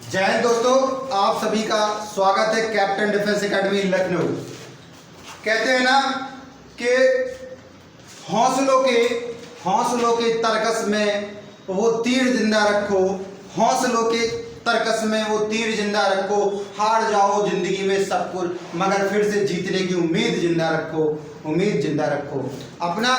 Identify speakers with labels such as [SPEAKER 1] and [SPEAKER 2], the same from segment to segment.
[SPEAKER 1] जय हिंद दोस्तों, आप सभी का स्वागत है कैप्टन डिफेंस एकेडमी लखनऊ। कहते हैं ना कि हौसलों के तरकस में वो तीर जिंदा रखो, हौसलों के तरकस में वो तीर जिंदा रखो। हार जाओ जिंदगी में सब कुछ, मगर फिर से जीतने की उम्मीद जिंदा रखो, उम्मीद जिंदा रखो। अपना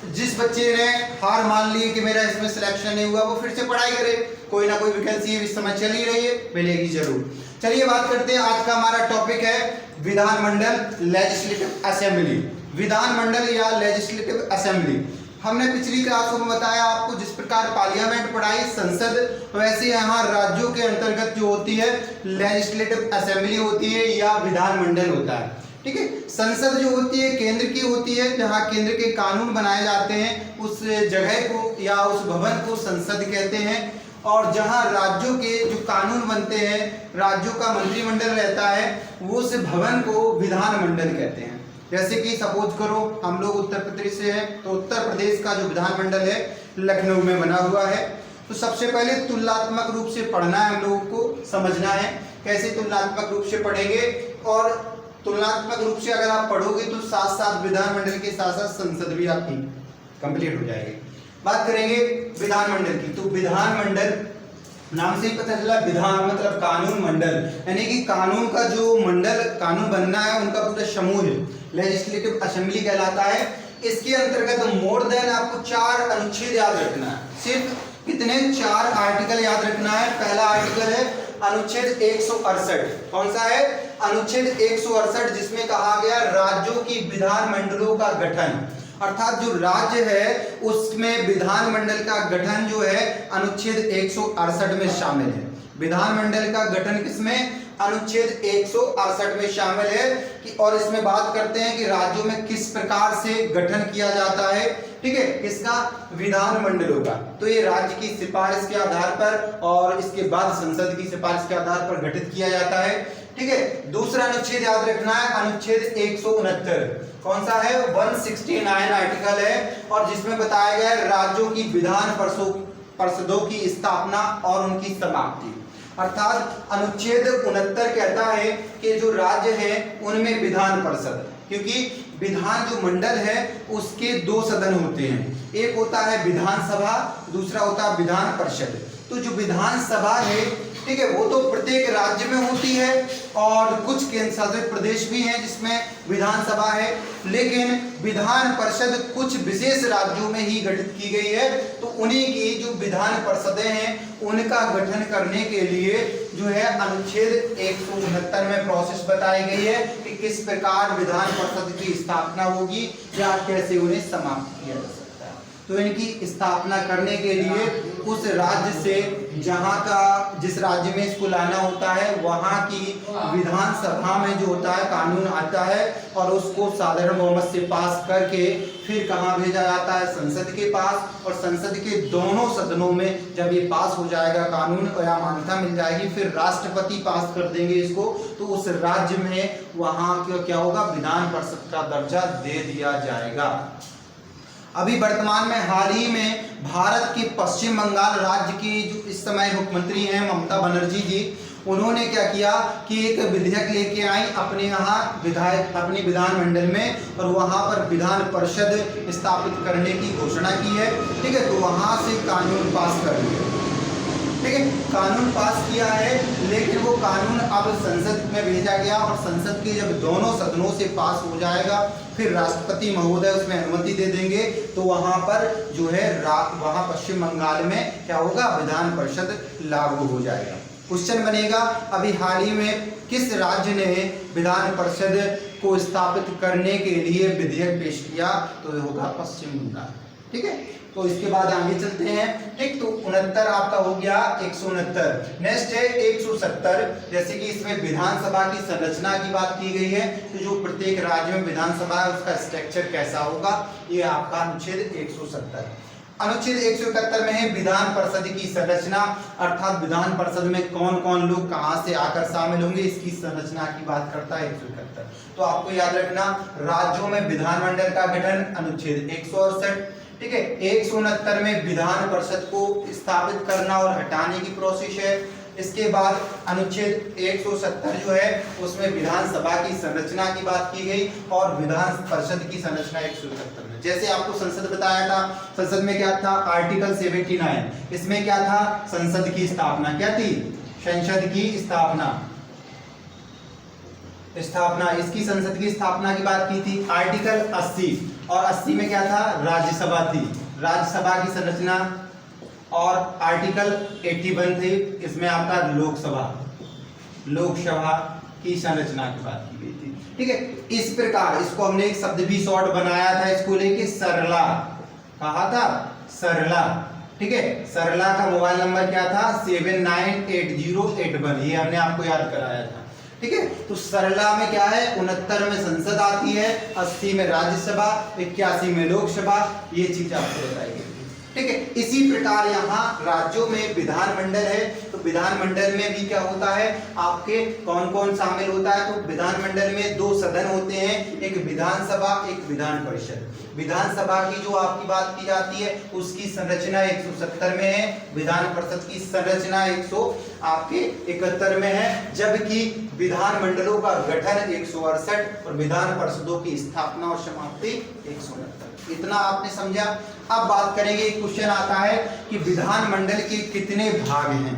[SPEAKER 1] जिस बच्चे ने हार मान ली कि मेरा इसमें सिलेक्शन नहीं हुआ, वो फिर से पढ़ाई करे। कोई ना कोई वैकेंसी इस समय चल ही रही है, मिलेगी जरूर। चलिए बात करते हैं। आज का हमारा टॉपिक है विधानमंडल, लेजिस्लेटिव असेंबली। विधानमंडल या लेजिस्लेटिव असेंबली। हमने पिछली क्लासों में बताया आपको, जिस प्रकार पार्लियामेंट पढ़ाई, संसद, वैसे यहाँ राज्यों के अंतर्गत जो होती है लेजिस्लेटिव असेंबली होती है या विधानमंडल होता है। ठीक है। संसद जो होती है केंद्र की होती है, जहाँ केंद्र के कानून बनाए जाते हैं, उस जगह को या उस भवन को संसद कहते हैं। और जहाँ राज्यों के जो कानून बनते हैं, राज्यों का मंत्रिमंडल रहता है, वो उस भवन को विधानमंडल कहते हैं। जैसे कि सपोज करो हम लोग उत्तर प्रदेश से हैं, तो उत्तर प्रदेश का जो विधानमंडल है लखनऊ में बना हुआ है। तो सबसे पहले तुलनात्मक रूप से पढ़ना है, हम लोगों को समझना है कैसे तुलनात्मक रूप से पढ़ेंगे। और तुलनात्मक रूप से अगर आप पढ़ोगे तो साथ साथ विधानमंडल के साथ साथ संसद भी आपकी कंप्लीट हो जाएगी। बात करेंगे विधानमंडल की, तो विधानमंडल नाम से ही पता चला, विधान मतलब कानून, मंडल यानी कि कानून का जो मंडल, कानून बनना है उनका पूरा समूह लेजिस्लेटिव असेंबली कहलाता है। इसके अंतर्गत मोर देन आपको 4 अनुच्छेद याद रखना है। सिर्फ कितने? 4 आर्टिकल याद रखना है। पहला आर्टिकल है अनुच्छेद 168। कौन सा है? अनुच्छेद 168, जिसमें कहा गया राज्यों की विधानमंडलों का गठन, अर्थात जो राज्य है उसमें विधानमंडल का गठन जो है अनुच्छेद 168 में शामिल है। विधानमंडल का गठन किसमें? अनुच्छेद 168 में शामिल है कि और इसमें बात करते हैं कि राज्यों में किस प्रकार से गठन किया जाता है। ठीक है, किसका? विधानमंडलों का। तो ये राज्य की सिफारिश के आधार पर और इसके बाद संसद की सिफारिश के आधार पर गठित किया जाता है। ठीक है। दूसरा अनुच्छेद याद रखना है, अनुच्छेद 169। कौन सा है? 169 आर्टिकल है, और जिसमें बताया गया है राज्यों की विधान परिषदों की स्थापना और उनकी समाप्ति। अर्थात अनुच्छेद 69 कहता है कि जो राज्य है उनमें विधान परिषद, क्योंकि विधान जो मंडल है उसके 2 सदन होते हैं, एक होता है विधानसभा, दूसरा होता है विधान परिषद। तो जो विधानसभा है, ठीक है, वो तो प्रत्येक राज्य में होती है, और कुछ केंद्र शासित प्रदेश भी हैं जिसमें विधानसभा है, लेकिन विधान परिषद कुछ विशेष राज्यों में ही गठित की गई है। तो उन्हीं की जो विधान परिषदें हैं उनका गठन करने के लिए जो है अनुच्छेद 169 में प्रोसेस बताई गई है कि किस प्रकार विधान परिषद की स्थापना होगी या कैसे उन्हें समाप्त किया जा सकता है। तो इनकी स्थापना करने के लिए उस राज्य से, जहाँ का जिस राज्य में इसको लाना होता है, वहाँ की विधानसभा में जो होता है कानून आता है, और उसको साधारण बहुमत से पास करके फिर कहाँ भेजा जाता है? संसद के पास। और संसद के दोनों सदनों में जब ये पास हो जाएगा कानून या मान्यता मिल जाएगी, फिर राष्ट्रपति पास कर देंगे इसको, तो उस राज्य में वहाँ क्या होगा? विधान परिषद का दर्जा दे दिया जाएगा। अभी वर्तमान में हाल ही में भारत के पश्चिम बंगाल राज्य की जो इस समय मुख्यमंत्री हैं ममता बनर्जी जी, उन्होंने क्या किया कि एक विधेयक लेके आई अपने यहाँ अपने विधानमंडल में, और वहाँ पर विधान परिषद स्थापित करने की घोषणा की है। ठीक है, तो वहाँ से कानून पास कर लिया। ठीक है, कानून पास किया है, लेकिन वो कानून अब संसद में भेजा गया, और संसद के जब दोनों सदनों से पास हो जाएगा, फिर राष्ट्रपति महोदय उसमें अनुमति दे देंगे, तो वहाँ पर जो है वहाँ पश्चिम बंगाल में क्या होगा? विधान परिषद लागू हो जाएगा। क्वेश्चन बनेगा, अभी हाल ही में किस राज्य ने विधान परिषद को स्थापित करने के लिए विधेयक पेश किया? तो ये होगा पश्चिम बंगाल। ठीक है, तो इसके बाद आगे चलते हैं। ठीक, तो 69 आपका हो गया, 169। नेक्स्ट है 170। जैसे कि इसमें विधानसभा की संरचना की बात की गई है, तो जो प्रत्येक राज्य में विधानसभा है उसका स्ट्रक्चर कैसा होगा, ये आपका अनुच्छेद 170। अनुच्छेद 171 में है विधान परिषद की संरचना, अर्थात विधान परिषद में कौन कौन लोग कहां से आकर शामिल होंगे, इसकी संरचना की बात करता है 171। तो आपको याद रखना, राज्यों में विधानमंडल का गठन अनुच्छेद 168। ठीक है, 169 में विधान परिषद को स्थापित करना और हटाने की प्रोसेस है। इसके बाद अनुच्छेद 170 जो है उसमें विधानसभा की संरचना की बात की गई और विधान परिषद की संरचना 170 में। जैसे आपको संसद बताया था, संसद में क्या था, आर्टिकल 79, इसमें क्या था, संसद की स्थापना क्या थी, संसद की स्थापना, इसकी संसद की स्थापना की बात की थी। आर्टिकल 80 और 80 में क्या था, राज्यसभा थी, राज्यसभा की संरचना। और आर्टिकल 81 थी, इसमें आपका लोकसभा की संरचना की बात की गई थी। ठीक है, इस प्रकार इसको हमने एक शब्द भी शॉर्ट बनाया था, इसको लेके सरला कहा था, सरला। ठीक है, सरला का मोबाइल नंबर क्या था, 798081, ये हमने आपको याद कराया था। ठीक है, तो सरला में क्या है, 69 में संसद आती है, 80 में राज्यसभा, 81 में लोकसभा, ये चीज आपको बताई गई। ठीक है, इसी प्रकार यहाँ राज्यों में विधानमंडल है, तो विधानमंडल में भी क्या होता है, आपके कौन कौन शामिल होता है, तो विधानमंडल में 2 सदन होते हैं, एक विधानसभा, एक विधान परिषद। विधानसभा की जो आपकी बात की जाती है उसकी संरचना 170 में है, विधान परिषद की संरचना 171 में है, जबकि विधानमंडलों का गठन 168 और विधान परिषदों की स्थापना और समाप्ति 169। इतना आपने समझा। अब बात करेंगे, एक क्वेश्चन आता है कि विधानमंडल के कितने भाग हैं।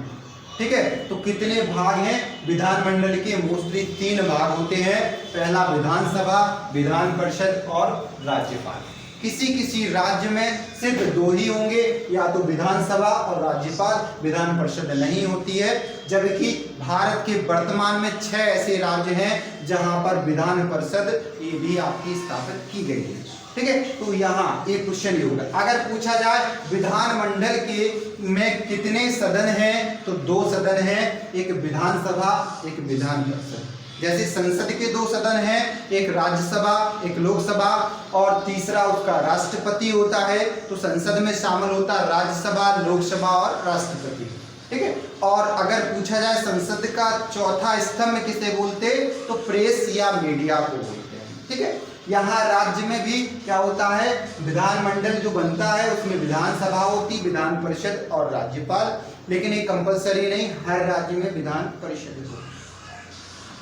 [SPEAKER 1] ठीक है, तो कितने भाग हैं विधानमंडल के, मोस्टली 3 भाग होते हैं। पहला विधानसभा, विधान परिषद और राज्यपाल। किसी किसी राज्य में सिर्फ 2 ही होंगे, या तो विधानसभा और राज्यपाल, विधान परिषद नहीं होती है। जबकि भारत के वर्तमान में 6 ऐसे राज्य हैं जहां पर विधान परिषद ये भी आपकी स्थापित की गई है। ठीक है, तो यहाँ एक क्वेश्चन ये होगा, अगर पूछा जाए विधानमंडल के में कितने सदन हैं, तो 2 सदन हैं, एक विधानसभा, एक विधान परिषद। जैसे संसद के 2 सदन हैं, एक राज्यसभा, एक लोकसभा, और तीसरा उसका राष्ट्रपति होता है। तो संसद में शामिल होता है राज्यसभा, लोकसभा और राष्ट्रपति। ठीक है, और अगर पूछा जाए संसद का चौथा स्तंभ किसे बोलते, तो प्रेस या मीडिया को बोलते हैं। ठीक है, यहाँ राज्य में भी क्या होता है, विधानमंडल जो बनता है उसमें विधानसभा होती, विधान परिषद और राज्यपाल, लेकिन ये कंपलसरी नहीं, हर राज्य में विधान परिषद होती।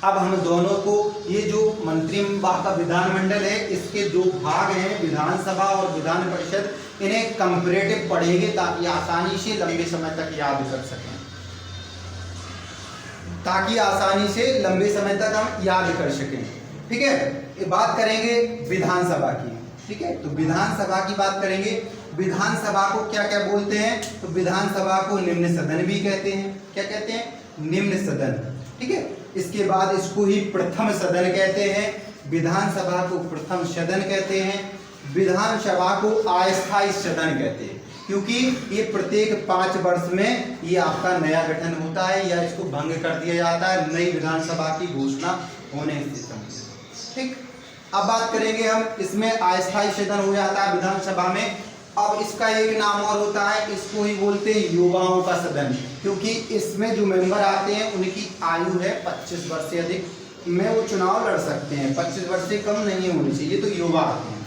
[SPEAKER 1] अब हम दोनों को, ये जो मंत्रिमंडल का विधानमंडल है, इसके 2 भाग हैं, विधानसभा और विधान परिषद, इन्हें कंपैरेटिव पढ़ेंगे ताकि आसानी से लंबे समय तक याद कर सकें, ताकि आसानी से लंबे समय तक हम याद कर सकें। ठीक है, ये बात करेंगे विधानसभा की। ठीक है, तो विधानसभा की बात करेंगे। विधानसभा को क्या क्या बोलते हैं, तो विधानसभा को निम्न सदन भी कहते हैं। क्या कहते हैं, निम्न सदन। ठीक है, इसके बाद इसको ही प्रथम सदन कहते हैं, विधानसभा को प्रथम सदन कहते हैं, विधानसभा को अस्थायी सदन कहते हैं, क्योंकि ये प्रत्येक 5 वर्ष में ये आपका नया गठन होता है या इसको भंग कर दिया जाता है नई विधानसभा की घोषणा होने से। ठीक, अब बात करेंगे हम, इसमें अस्थायी सदन हो जाता है विधानसभा में। अब इसका एक नाम और होता है, इसको ही बोलते हैं युवाओं का सदन, क्योंकि इसमें जो मेंबर आते हैं उनकी आयु है 25 वर्ष से अधिक में वो चुनाव लड़ सकते हैं, 25 वर्ष से कम नहीं होनी चाहिए, तो युवा आते हैं।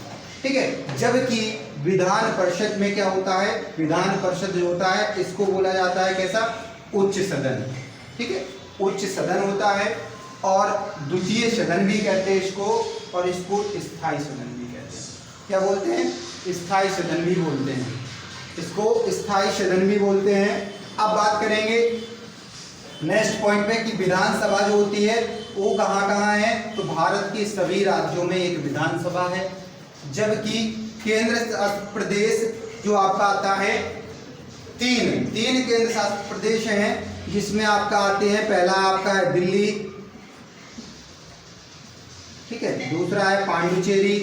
[SPEAKER 1] ठीक है, जबकि विधान परिषद में क्या होता है, विधान परिषद जो होता है इसको बोला जाता है कैसा, उच्च सदन। ठीक है, उच्च सदन होता है, और द्वितीय सदन भी कहते हैं इसको, और इसको स्थायी सदन भी कहते हैं। क्या बोलते हैं, स्थायी सदन भी बोलते हैं, इसको स्थायी सदन भी बोलते हैं। अब बात करेंगे नेक्स्ट पॉइंट पे कि विधानसभा जो होती है वो कहाँ कहाँ है, तो भारत के सभी राज्यों में एक विधानसभा है, जबकि केंद्र शासित प्रदेश जो आपका आता है, 3 केंद्र शासित प्रदेश हैं, जिसमें आपका आते हैं, पहला आपका है दिल्ली, ठीक है, दूसरा है पांडिचेरी,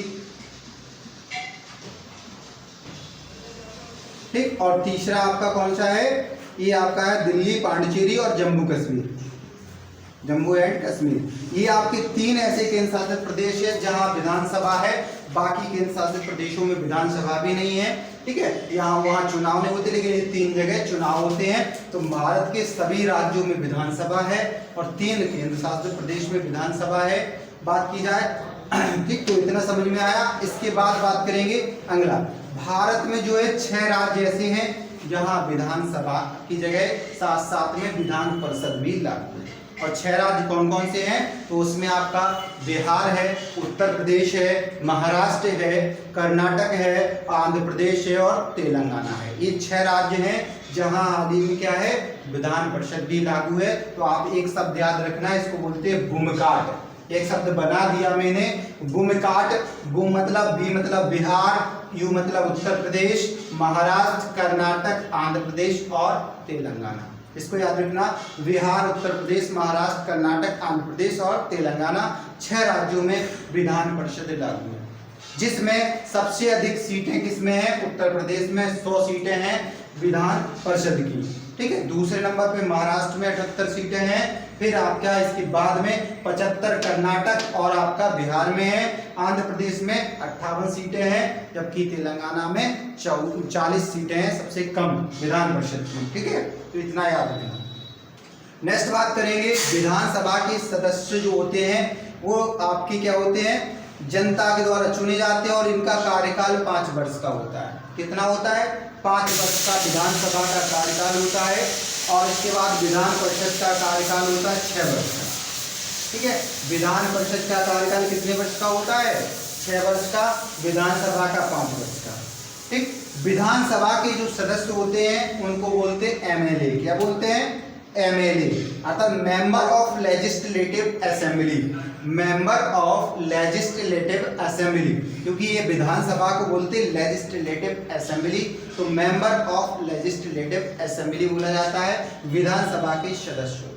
[SPEAKER 1] ठीक, और तीसरा आपका कौन सा है, ये आपका है दिल्ली, पांडिचेरी और जम्मू कश्मीर, जम्मू एंड कश्मीर। ये आपके 3 ऐसे केंद्र शासित प्रदेश है जहां विधानसभा है, बाकी केंद्र शासित प्रदेशों में विधानसभा भी नहीं है। ठीक है, यहाँ वहाँ चुनाव नहीं होते, लेकिन ये 3 जगह चुनाव होते हैं। तो भारत के सभी राज्यों में विधानसभा है और 3 केंद्र शासित प्रदेश में विधानसभा है। बात की जाए, ठीक, तो इतना समझ में आया। इसके बाद बात करेंगे अगला, भारत में जो है 6 राज्य ऐसे हैं जहां विधानसभा की जगह साथ साथ में विधान परिषद भी लागू है। और 6 राज्य कौन कौन से हैं? तो उसमें आपका बिहार है, उत्तर प्रदेश है, महाराष्ट्र है, कर्नाटक है, आंध्र प्रदेश है और तेलंगाना है। ये 6 राज्य हैं जहां हाल ही में क्या है, विधान परिषद भी लागू है। तो आप एक शब्द याद रखना, इसको बोलते हैं भूमिकाट। एक शब्द बना दिया मैंने, भूमिकाट। भू मतलब, बी मतलब बिहार, यू मतलब उत्तर प्रदेश, महाराष्ट्र, कर्नाटक, आंध्र प्रदेश और तेलंगाना। इसको याद रखना, बिहार, उत्तर प्रदेश, महाराष्ट्र, कर्नाटक, आंध्र प्रदेश और तेलंगाना 6 राज्यों में विधान परिषद लागू है, जिसमें सबसे अधिक सीटें किसमें हैं? उत्तर प्रदेश में 100 सीटें हैं विधान परिषद की। ठीक है, दूसरे नंबर पे महाराष्ट्र में 78 सीटें हैं, फिर आपका इसके बाद में 75 कर्नाटक और आपका बिहार में है, आंध्र प्रदेश में 58 सीटें हैं, जबकि तेलंगाना में 40 सीटें हैं, सबसे कम विधान परिषद की। ठीक है, तो इतना याद रखना। नेक्स्ट बात करेंगे, विधानसभा के सदस्य जो होते हैं वो आपके क्या होते हैं? जनता के द्वारा चुने जाते हैं और इनका कार्यकाल 5 वर्ष का होता है। कितना होता है? 5 वर्ष का विधानसभा का कार्यकाल होता है और इसके बाद विधान परिषद का कार्यकाल होता है 6 वर्ष का। ठीक है, विधान परिषद का कार्यकाल कितने वर्ष का होता है? 6 वर्ष का, विधानसभा का 5 वर्ष का। ठीक, विधानसभा के जो सदस्य होते हैं उनको बोलते हैं एमएलए। क्या बोलते हैं? एमएलए, अर्थात member of legislative assembly. Member of legislative assembly, क्योंकि ये विधानसभा को बोलते हैं लेजिस्लेटिव असेंबली, तो मेंबर ऑफ लेजिस्लेटिव असेंबली बोला जाता है विधानसभा के सदस्य।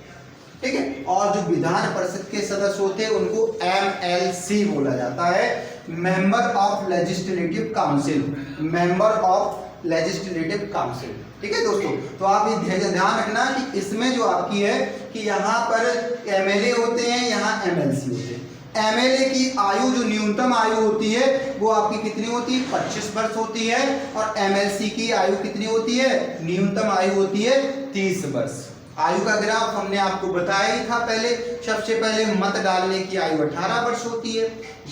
[SPEAKER 1] ठीक है, और जो विधान परिषद के सदस्य होते हैं उनको एमएलसी बोला जाता है, member of legislative council. Member of legislative council. ठीक है दोस्तों, तो आप ये ध्यान रखना कि इसमें जो आपकी है कि यहाँ पर एमएलए होते हैं, यहाँ एमएलसी होते हैं। एमएलए की आयु जो न्यूनतम आयु होती है वो आपकी कितनी होती है? 25 वर्ष होती है। और एमएलसी की आयु कितनी होती है? न्यूनतम आयु होती है 30 वर्ष। आयु का ग्राफ हमने आपको बताया ही था पहले। सबसे पहले मत डालने की आयु 18 वर्ष होती है,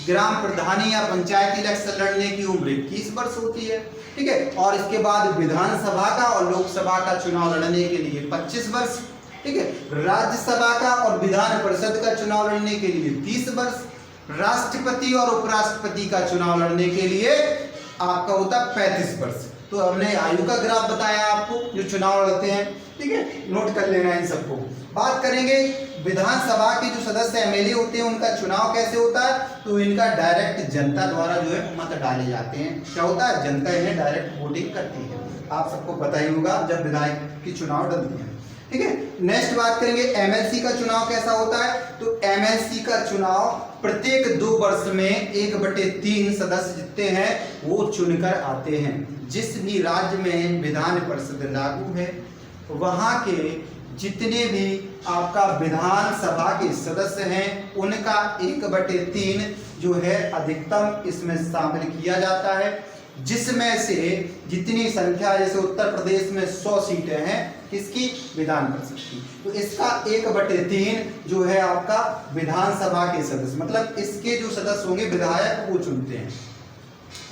[SPEAKER 1] ग्राम प्रधानी या पंचायत इलेक्शन लड़ने की उम्र 21 वर्ष होती है। ठीक है, और इसके बाद विधानसभा का और लोकसभा का चुनाव लड़ने के लिए 25 वर्ष। ठीक है, राज्यसभा का और विधान परिषद का चुनाव लड़ने के लिए 30 वर्ष, राष्ट्रपति और उपराष्ट्रपति का चुनाव लड़ने के लिए आपका होता 35 वर्ष। तो हमने आयु का ग्राफ बताया आपको जो चुनाव लड़ते हैं। ठीक है, नोट कर लेना इन सबको। बात करेंगे विधानसभा के जो सदस्य एमएलए होते हैं उनका चुनाव कैसे होता है? तो इनका डायरेक्ट जनता द्वारा जो है मत डाले जाते हैं। क्या होता है? जनता इन्हें डायरेक्ट वोटिंग करती है। आप सबको पता ही होगा जब विधायक की चुनाव डलती है। ठीक है, नेक्स्ट बात करेंगे एमएलसी का चुनाव कैसा होता है? तो एमएलसी का चुनाव प्रत्येक 2 वर्ष में 1/3 सदस्य जितने हैं वो चुनकर आते हैं। जिस भी राज्य में विधान परिषद लागू है वहां के जितने भी आपका विधानसभा के सदस्य हैं उनका 1/3 जो है अधिकतम इसमें शामिल किया जाता है, जिसमें से जितनी संख्या, जैसे उत्तर प्रदेश में 100 सीटें हैं किसकी? विधान परिषद की, तो इसका 1/3 जो है आपका विधानसभा के सदस्य, मतलब इसके जो सदस्य होंगे विधायक वो चुनते हैं।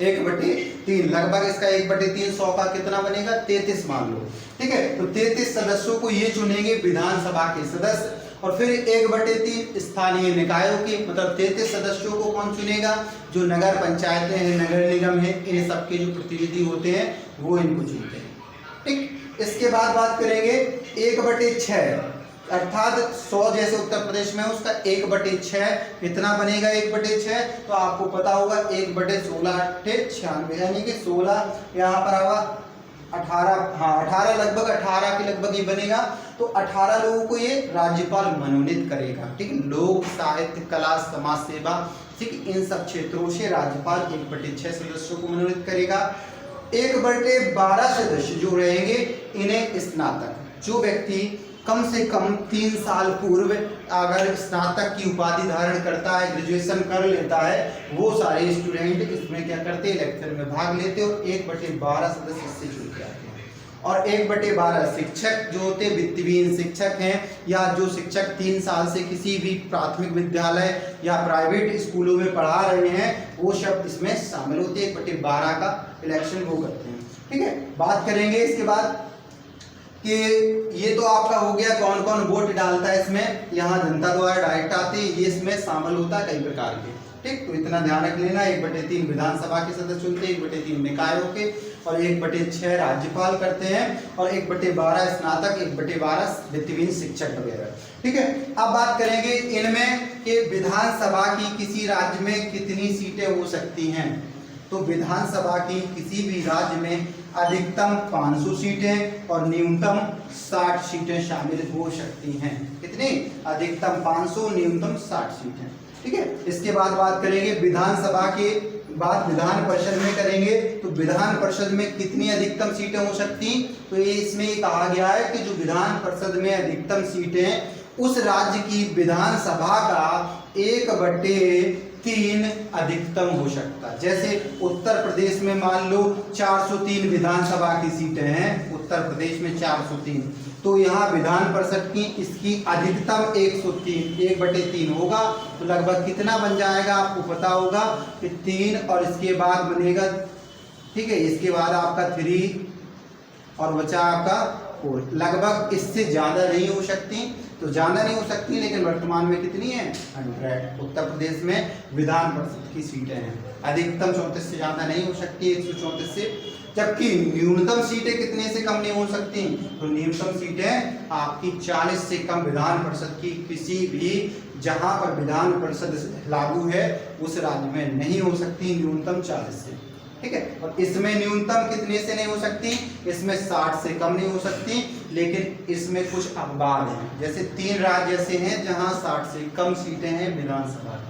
[SPEAKER 1] 1/3 लगभग इसका 1/3 100 का कितना बनेगा? 33 मान लो। ठीक है, तो 33 सदस्यों को ये चुनेंगे विधानसभा के सदस्य। और फिर 1/3 स्थानीय निकायों के, मतलब 33 सदस्यों को कौन चुनेगा? जो नगर पंचायतें हैं, नगर निगम है, इन सबके जो प्रतिनिधि होते हैं वो इनको चुनते हैं। ठीक, इसके बाद बात करेंगे 1/6, अर्थात 100 जैसे उत्तर प्रदेश में उसका 1/6 कितना बनेगा? 1/6 तो आपको पता होगा 1/16 96, यानी कि 16 यहाँ पर आवा 18, हाँ 18 लगभग 18 के लगभग ये बनेगा। तो 18 लोगों को ये राज्यपाल मनोनीत करेगा। ठीक है, लोक साहित्य कला समाज सेवा, ठीक, इन सब क्षेत्रों से राज्यपाल 1/6 सदस्यों को मनोनीत करेगा। 1/12 सदस्य जो रहेंगे इन्हें स्नातक, जो व्यक्ति कम से कम 3 साल पूर्व अगर स्नातक की उपाधि धारण करता है, ग्रेजुएशन कर लेता है, वो सारे स्टूडेंट इसमें क्या करते हैं? इलेक्शन में भाग लेते और 1/12 सदस्य इससे चुन के आते हैं। और 1/12 शिक्षक जो होते हैं, वित्तविहीन शिक्षक हैं या जो शिक्षक 3 साल से किसी भी प्राथमिक विद्यालय या प्राइवेट स्कूलों में पढ़ा रहे हैं वो शब्द इसमें शामिल होते हैं। 1/12 का इलेक्शन वो करते हैं। ठीक है, बात करेंगे इसके बाद कि ये तो आपका हो गया कौन कौन वोट डालता है इसमें, यहाँ जनता द्वारा डायरेक्ट आते हैं, ये इसमें शामिल होता है कई प्रकार के। ठीक, तो इतना ध्यान रख लेना। 1/3 विधानसभा के सदस्य चुनते हैं, 1/3 निकायों के, और 1/6 राज्यपाल करते हैं, और 1/12 स्नातक, 1/12 वित्तहीन शिक्षक वगैरह। ठीक है, अब बात करेंगे इनमें कि विधानसभा की किसी राज्य में कितनी सीटें हो सकती हैं। तो विधानसभा की किसी भी राज्य में अधिकतम 500 सीटें और न्यूनतम 60 सीटें शामिल हो सकती हैं। कितनी? अधिकतम 500, न्यूनतम 60 सीटें। ठीक है, इसके बाद बात करेंगे विधानसभा के बाद विधान परिषद में करेंगे, तो विधान परिषद में कितनी अधिकतम सीटें हो सकती। तो ये इसमें कहा गया है कि जो विधान परिषद में अधिकतम सीटें उस राज्य की विधानसभा का 1/3 अधिकतम हो सकता। जैसे उत्तर प्रदेश में मान लो 403 विधानसभा की सीटें हैं, उत्तर प्रदेश में 403, तो यहाँ विधान परिषद की इसकी अधिकतम 103, 1/3 होगा, तो लगभग कितना बन जाएगा आपको पता होगा कि 3, और इसके बाद बनेगा, ठीक है, इसके बाद आपका 3 और बचा आपका 4, लगभग इससे ज़्यादा नहीं हो सकती। तो ज़्यादा नहीं हो सकती, लेकिन वर्तमान में कितनी है? 100। उत्तर प्रदेश में विधान परिषद की सीटें हैं, अधिकतम 34 से ज़्यादा नहीं हो सकती, 134 से। जबकि न्यूनतम सीटें कितने से कम नहीं हो सकती? तो न्यूनतम सीटें आपकी 40 से कम विधान परिषद की किसी भी जहां पर विधान परिषद लागू है उस राज्य में नहीं हो सकती, न्यूनतम 40 से। ठीक है, और इसमें न्यूनतम कितने से नहीं हो सकती? इसमें 60 से कम नहीं हो सकती, लेकिन इसमें कुछ अपवाद हैं। जैसे 3 राज्य ऐसे हैं जहां 60 से कम सीटें हैं विधानसभा की।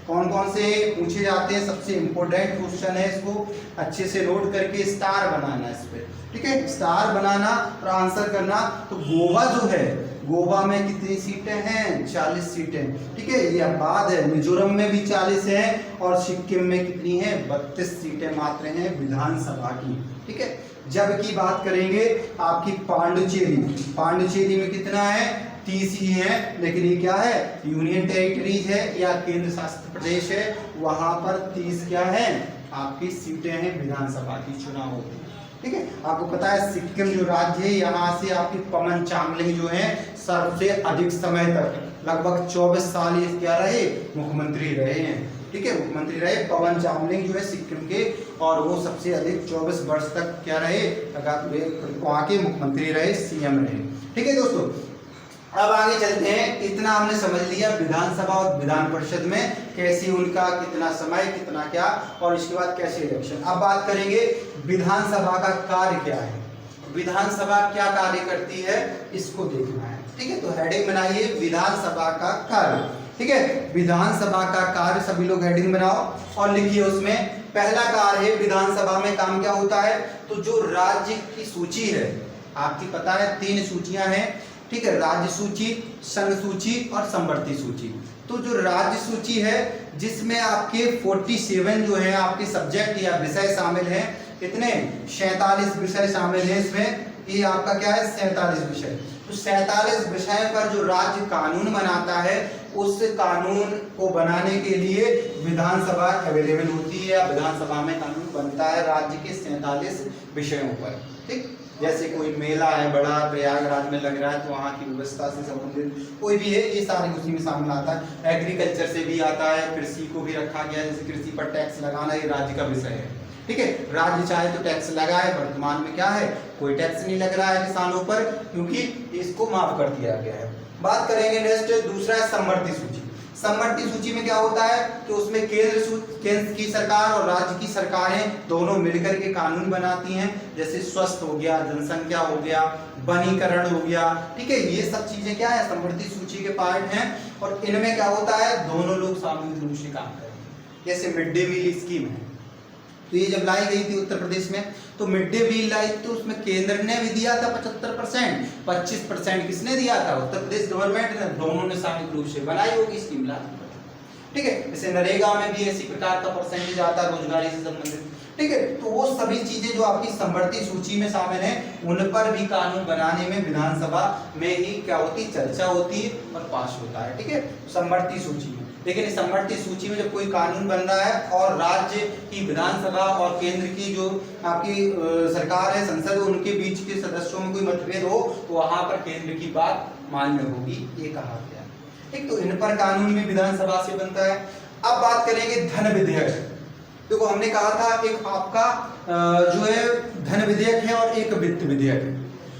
[SPEAKER 1] कौन कौन से पूछे जाते हैं? सबसे इम्पोर्टेंट क्वेश्चन है, इसको अच्छे से नोट करके स्टार बनाना इस पे। ठीक है, स्टार बनाना और आंसर करना। तो गोवा जो है, गोवा में कितनी सीटें हैं? 40 सीटें। ठीक है, ये अपवाद है। मिजोरम में भी 40 हैं, और सिक्किम में कितनी है? 32 सीटें मात्र हैं विधानसभा की। ठीक है, जबकि बात करेंगे आपकी पांडिचेरी, पांडिचेरी में कितना है? 30 ही है, लेकिन ये क्या है? यूनियन टेरिटरीज है या केंद्र शासित प्रदेश है, वहां पर 30 क्या है? आपकी सीटें हैं विधानसभा की चुनाव होती है। ठीक है, आपको पता है सिक्किम जो राज्य है, यहाँ से आपकी पवन चामलिंग जो है सबसे अधिक समय तक, लगभग 24 साल ये क्या रहे? मुख्यमंत्री रहे हैं। ठीक है, मुख्यमंत्री रहे पवन चामलिंग जो है सिक्किम के, और वो सबसे अधिक 24 वर्ष तक क्या रहे? वहाँ के मुख्यमंत्री रहे, सीएम रहे। ठीक है दोस्तों, अब आगे चलते हैं। इतना हमने समझ लिया विधानसभा और विधान परिषद में कैसे उनका कितना समय, कितना क्या, और इसके बाद कैसे इलेक्शन। अब बात करेंगे विधानसभा का कार्य क्या है, विधानसभा क्या कार्य करती है, इसको देखना है। ठीक है, तो हेडिंग बनाइए विधानसभा का कार्य। ठीक है, विधानसभा का कार्य, सभी लोग हेडिंग बनाओ और लिखिए उसमें। पहला कार्य है विधानसभा में काम क्या होता है? तो जो राज्य की सूची है, आपकी पता है 3 सूचियां हैं। ठीक है, राज्य सूची, संघ सूची और समवर्ती सूची। तो जो राज्य सूची है जिसमें आपके 47 जो है आपके सब्जेक्ट या विषय शामिल हैं, कितने? 47 विषय शामिल हैं इसमें। ये आपका क्या है? 47 विषय। तो 47 विषय पर जो राज्य कानून बनाता है, उस कानून को बनाने के लिए विधानसभा अवेलेबल होती है, या विधानसभा में कानून बनता है राज्य के 47 विषयों पर। ठीक, जैसे कोई मेला है बड़ा, प्रयागराज में लग रहा है, तो वहाँ की व्यवस्था से संबंधित कोई भी है, ये सारे उसी में शामिल आता है। एग्रीकल्चर से भी आता है, कृषि को भी रखा गया है, जैसे कृषि पर टैक्स लगाना ये राज्य का विषय है। ठीक है, राज्य चाहे तो टैक्स लगाए, वर्तमान में क्या है? कोई टैक्स नहीं लग रहा है किसानों पर, क्योंकि इसको माफ कर दिया गया है। बात करेंगे नेक्स्ट, दूसरा है समवर्ती सूची। समवर्ती सूची में क्या होता है कि उसमें केंद्र की सरकार और राज्य की सरकारें दोनों मिलकर के कानून बनाती हैं। जैसे स्वास्थ्य हो गया, जनसंख्या हो गया, वनीकरण हो गया। ठीक है, ये सब चीजें क्या है? समवर्ती सूची के पार्ट हैं, और इनमें क्या होता है? दोनों लोग सामूहिक रूप से काम करेंगे। जैसे मिड डे मील स्कीम है, तो ये जब लाई गई थी उत्तर प्रदेश में, तो मिड डे मील लाई, तो उसमें केंद्र ने भी दिया था 75%, 25% किसने दिया था? उत्तर प्रदेश गवर्नमेंट ने। दोनों ने सामूहिक रूप से बनाई होगी स्कीम लागू। ठीक है, जैसे नरेगा में भी इसी प्रकार का परसेंटेज आता है रोजगारी से संबंधित। ठीक है, तो वो सभी चीजें जो आपकी समवर्ती सूची में शामिल हैं, उन पर भी कानून बनाने में विधानसभा में ही क्या होती? चर्चा होती है और पास होता है। ठीक है, समवर्ती सूची में लेकिन इस समवर्ती सूची में जब कोई कानून बन रहा है और राज्य की विधानसभा और केंद्र की जो आपकी सरकार है, संसद, उनके बीच के सदस्यों में कोई मतभेद हो तो वहां पर केंद्र की बात मान्य होगी, ये कहा गया। ठीक, तो इन पर कानून भी विधानसभा से बनता है। अब बात करेंगे धन विधेयक। देखो हमने कहा था एक आपका जो है धन विधेयक है और एक वित्त विधेयक है।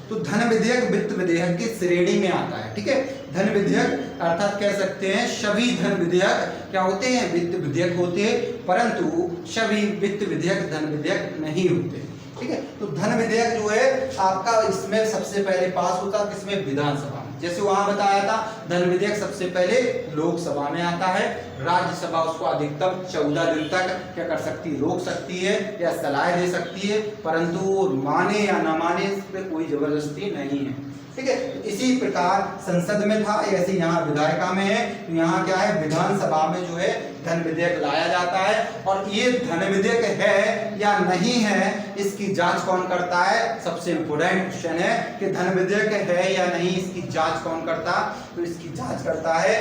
[SPEAKER 1] तो धन विधेयक वित्त विधेयक की श्रेणी में आता है। ठीक है, धन विधेयक अर्थात कह सकते हैं सभी धन विधेयक क्या होते हैं, वित्त विधेयक होते हैं, परंतु सभी वित्त विधेयक धन विधेयक नहीं होते। ठीक है, तो धन विधेयक जो है आपका इसमें सबसे पहले पास होता है किसमें, विधानसभा में। जैसे वहां बताया था धन विधेयक सबसे पहले लोकसभा में आता है, राज्यसभा उसको अधिकतम 14 दिन तक क्या कर सकती है, रोक सकती है या सलाह दे सकती है, परंतु वो माने या ना माने इस पर कोई जबरदस्ती नहीं है। ठीक है, इसी प्रकार संसद में था, ऐसे यहाँ विधायिका में है। यहाँ क्या है, विधानसभा में जो है धन विधेयक लाया जाता है और ये धन विधेयक है या नहीं है इसकी जांच कौन करता है, सबसे इंपोर्टेंट क्वेश्चन है कि धन विधेयक है या नहीं इसकी जांच कौन करता, तो इसकी जांच करता है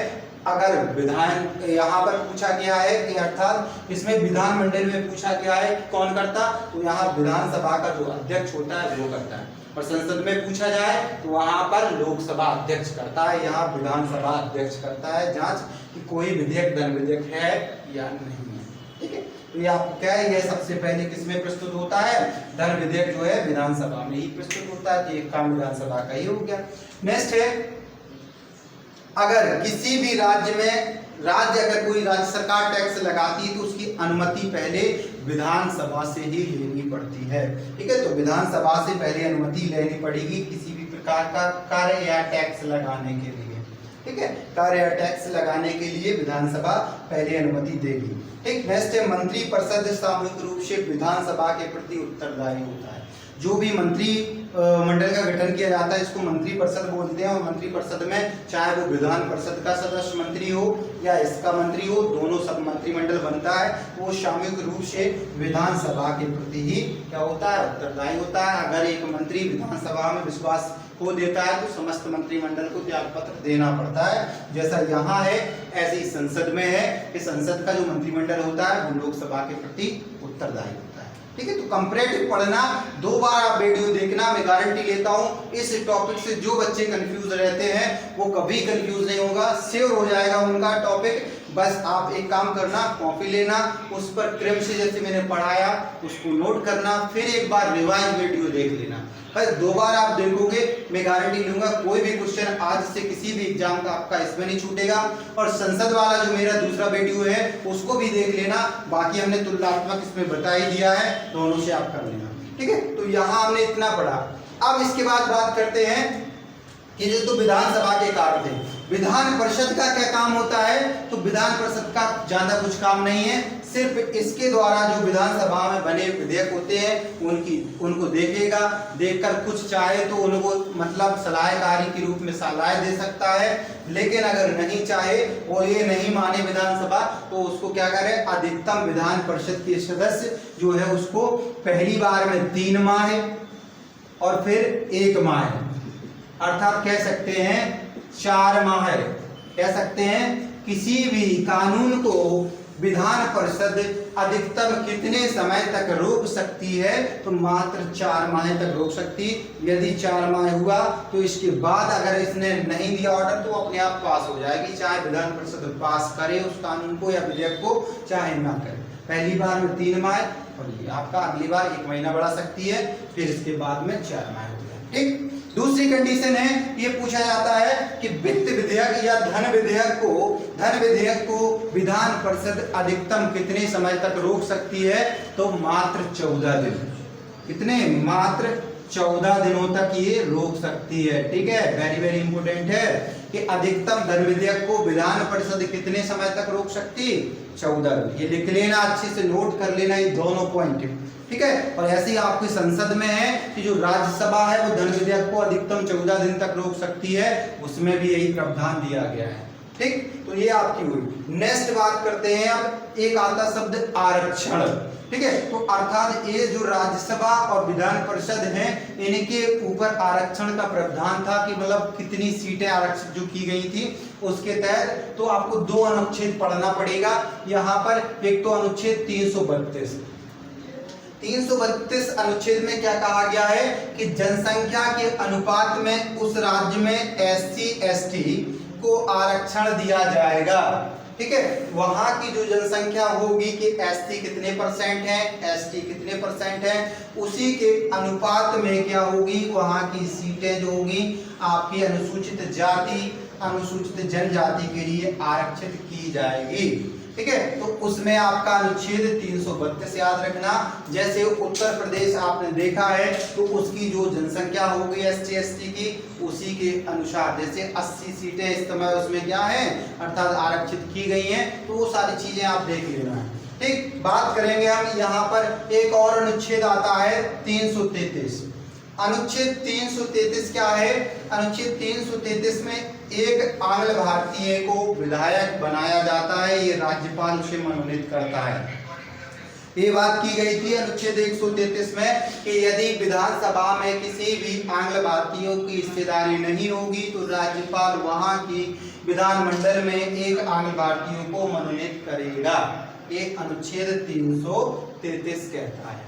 [SPEAKER 1] अगर विधान यहाँ पर पूछा गया है कि अर्थात इसमें विधानमंडल में पूछा गया है कि कौन करता, तो यहाँ विधानसभा का जो अध्यक्ष होता है वो करता है, और संसद में पूछा जाए तो वहां पर लोकसभा अध्यक्ष करता है, यहाँ विधानसभा अध्यक्ष करता है जांच कि कोई विधेयक धन विधेयक है या नहीं है। ठीक है, तो ये आपको क्या है, ये सबसे पहले किसमें प्रस्तुत होता है, धन विधेयक जो है विधानसभा में ही प्रस्तुत होता है, तो एक काम विधानसभा का ही हो गया। नेक्स्ट है, अगर किसी भी राज्य में अगर कोई राज्य सरकार टैक्स लगाती है तो उसकी अनुमति पहले विधानसभा से ही लेनी पड़ती है। ठीक है, तो विधानसभा से पहले अनुमति लेनी पड़ेगी किसी भी प्रकार का कार्य या टैक्स लगाने के लिए। ठीक है, कार्य या टैक्स लगाने के लिए विधानसभा पहले अनुमति देगी। ठीक, नेक्स्ट है, मंत्री परिषद सामूहिक रूप से विधानसभा के प्रति उत्तरदायी होता है। जो भी मंत्री मंडल का गठन किया जाता है इसको मंत्री परिषद बोलते हैं, और मंत्री परिषद में चाहे वो विधान परिषद का सदस्य मंत्री हो या इसका मंत्री हो, दोनों सब मंत्रिमंडल बनता है, वो सामूहिक रूप से विधानसभा के प्रति ही क्या होता है, उत्तरदायी होता है। अगर एक मंत्री विधानसभा में विश्वास खो देता है तो समस्त मंत्रिमंडल को त्याग पत्र देना पड़ता है। जैसा यहाँ है ऐसे ही संसद में है कि संसद का जो मंत्रिमंडल होता है वो लोकसभा के प्रति उत्तरदायी होता है। ठीक है, तो कंपैरेटिव पढ़ना, 2 बार आप वीडियो देखना, मैं गारंटी लेता हूँ इस टॉपिक से जो बच्चे कंफ्यूज रहते हैं वो कभी कंफ्यूज नहीं होगा, श्योर हो जाएगा उनका टॉपिक। बस आप एक काम करना, कॉपी लेना, उस पर क्रम से जैसे मैंने पढ़ाया उसको नोट करना, फिर एक बार रिवाइज वीडियो देख लेना। बस 2 बार आप देखोगे, मैं गारंटी लूंगा कोई भी क्वेश्चन आज से किसी भी एग्जाम का आपका इसमें नहीं छूटेगा। और संसद वाला जो मेरा दूसरा वीडियो है उसको भी देख लेना, बाकी हमने तुलनात्मक इसमें बता ही दिया है, दोनों से आप कर लेना। ठीक है, तो यहाँ हमने इतना पढ़ा। अब इसके बाद बात करते हैं कि जो तो विधानसभा के कार्य थे, विधान परिषद का क्या काम होता है, तो विधान परिषद का ज्यादा कुछ काम नहीं है, सिर्फ इसके द्वारा जो विधानसभा में बने विधेयक होते हैं उनको देखेगा, देखकर कुछ चाहे तो उनको मतलब सलाहकारी के रूप में सलाह दे सकता है, लेकिन अगर नहीं चाहे और ये नहीं माने विधानसभा तो उसको क्या करे, अधिकतम विधान परिषद के सदस्य जो है उसको पहली बार में 3 माह और फिर 1 माह, अर्थात कह सकते हैं 4 माह कह सकते हैं। किसी भी कानून को विधान परिषद अधिकतम कितने समय तक रोक सकती है, तो मात्र 4 माह तक रोक सकती। यदि 4 माह हुआ तो इसके बाद अगर इसने नहीं दिया ऑर्डर तो अपने आप पास हो जाएगी, चाहे विधान परिषद पास करे उस कानून को या विधेयक को, चाहे ना करे। पहली बार में 3 माह और ये आपका अगली बार 1 महीना बढ़ा सकती है, फिर इसके बाद में 4 माह हो जाए। ठीक, दूसरी कंडीशन है, ये पूछा जाता है कि वित्त विधेयक या धन विधेयक को विधान परिषद अधिकतम कितने समय तक रोक सकती है, तो मात्र 14 दिन। कितने, मात्र 14 दिनों तक ये रोक सकती है। ठीक है, वेरी वेरी इंपोर्टेंट है कि अधिकतम धन विधेयक को विधान परिषद कितने समय तक रोक सकती, 14 दिन। ये लिख लेना, अच्छे से नोट कर लेना ये दोनों पॉइंट। ठीक है, और ऐसे ही आपकी संसद में है कि जो राज्यसभा है वो धन विधेयक को अधिकतम 14 दिन तक रोक सकती है, उसमें भी यही प्रावधान दिया गया है। ठीक, तो ये आपकी हुई। नेक्स्ट बात करते हैं, अब एक आता शब्द आरक्षण। ठीक है। तो अर्थात ये जो राज्यसभा और विधान परिषद हैं, इनके ऊपर आरक्षण का प्रावधान था कि मतलब कितनी सीटें आरक्षित जो की गई थी उसके तहत। तो आपको 2 अनुच्छेद पढ़ना पड़ेगा यहाँ पर। एक तो अनुच्छेद 332 अनुच्छेद में क्या कहा गया है कि जनसंख्या के अनुपात में उस राज्य में SC ST को आरक्षण दिया जाएगा। ठीक है, वहां की जो जनसंख्या होगी कि SC कितने % है, ST कितने % है, उसी के अनुपात में क्या होगी, वहां की सीटें जो होगी आपकी अनुसूचित जाति अनुसूचित जनजाति के लिए आरक्षित की जाएगी। ठीक है, तो उसमें आपका अनुच्छेद 332 याद रखना। जैसे उत्तर प्रदेश आपने देखा है तो उसकी जो जनसंख्या होगी SC ST की उसी के अनुसार, जैसे 80 सीटें इस समय उसमें क्या है अर्थात आरक्षित की गई हैं, तो वो सारी चीजें आप देख लेना है। ठीक, बात करेंगे हम यहाँ पर एक और अनुच्छेद आता है 333। अनुच्छेद 333 क्या है, अनुच्छेद 333 में एक आंग्ल भारतीय को विधायक बनाया जाता है, ये राज्यपाल उसे मनोनीत करता है। ये बात की गई थी अनुच्छेद 133 में कि यदि विधानसभा में किसी भी आंग्ल भारतीयों की हिस्सेदारी नहीं होगी तो राज्यपाल वहां की विधानमंडल में एक आंग्ल भारतीयों को मनोनीत करेगा। ये अनुच्छेद 333 कहता है।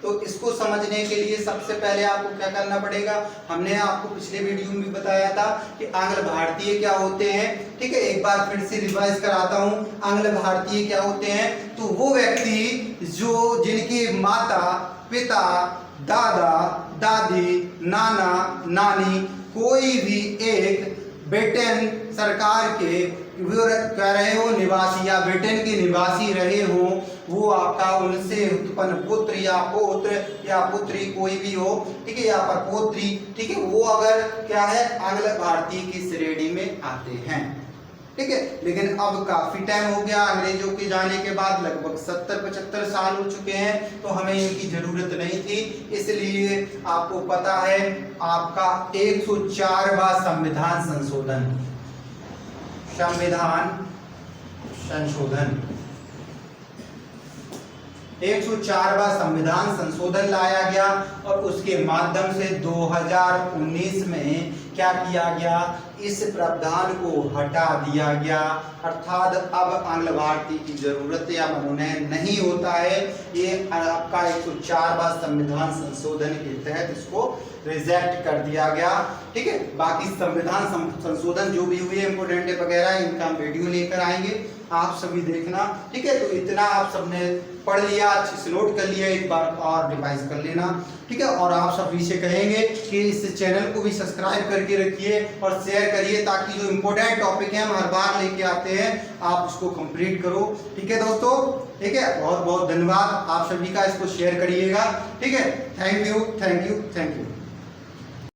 [SPEAKER 1] तो इसको समझने के लिए सबसे पहले आपको क्या करना पड़ेगा, हमने आपको पिछले वीडियो में भी बताया था कि आंग्ल भारतीय क्या होते हैं। ठीक है, एक बार फिर से रिवाइज कराता हूं। आंग्ल भारतीय क्या होते हैं, तो वो व्यक्ति जो जिनकी माता पिता दादा दादी नाना नानी कोई भी एक ब्रिटेन सरकार के कह रहे हो निवासी या ब्रिटेन के निवासी रहे हो, वो आपका उनसे उत्पन्न पुत्र या पौत्र या पुत्री कोई भी हो, ठीक है, या पर पौत्री, ठीक है, वो अगर क्या है आंग्ल भारतीय की श्रेणी में आते हैं। ठीक है, लेकिन अब काफी टाइम हो गया अंग्रेजों के जाने के बाद, लगभग 70-75 साल हो चुके हैं, तो हमें इनकी जरूरत नहीं थी। इसलिए आपको पता है आपका 104वां संविधान संशोधन 104वां संविधान संशोधन लाया गया और उसके माध्यम से 2019 में क्या किया गया, इस प्रावधान को हटा दिया गया। अर्थात अब आंग्ल भारतीय की जरूरत या मनोनयन नहीं होता है। ये आपका 104वां संविधान संशोधन के तहत इसको रिजेक्ट कर दिया गया। ठीक है, बाकी संविधान संशोधन जो भी हुए इंपोर्टेंट वगैरह इनका हम वीडियो लेकर आएंगे, आप सभी देखना। ठीक है, तो इतना आप सबने पढ़ लिया, अच्छे से नोट कर लिया, एक बार और रिवाइज कर लेना। ठीक है, और आप सभी से कहेंगे कि इस चैनल को भी सब्सक्राइब करके रखिए और शेयर करिए ताकि जो इम्पोर्टेंट टॉपिक है हम हर बार लेके आते हैं आप उसको कंप्लीट करो। ठीक है दोस्तों, ठीक है, बहुत बहुत धन्यवाद आप सभी का, इसको शेयर करिएगा। ठीक है, thank you thank you thank you.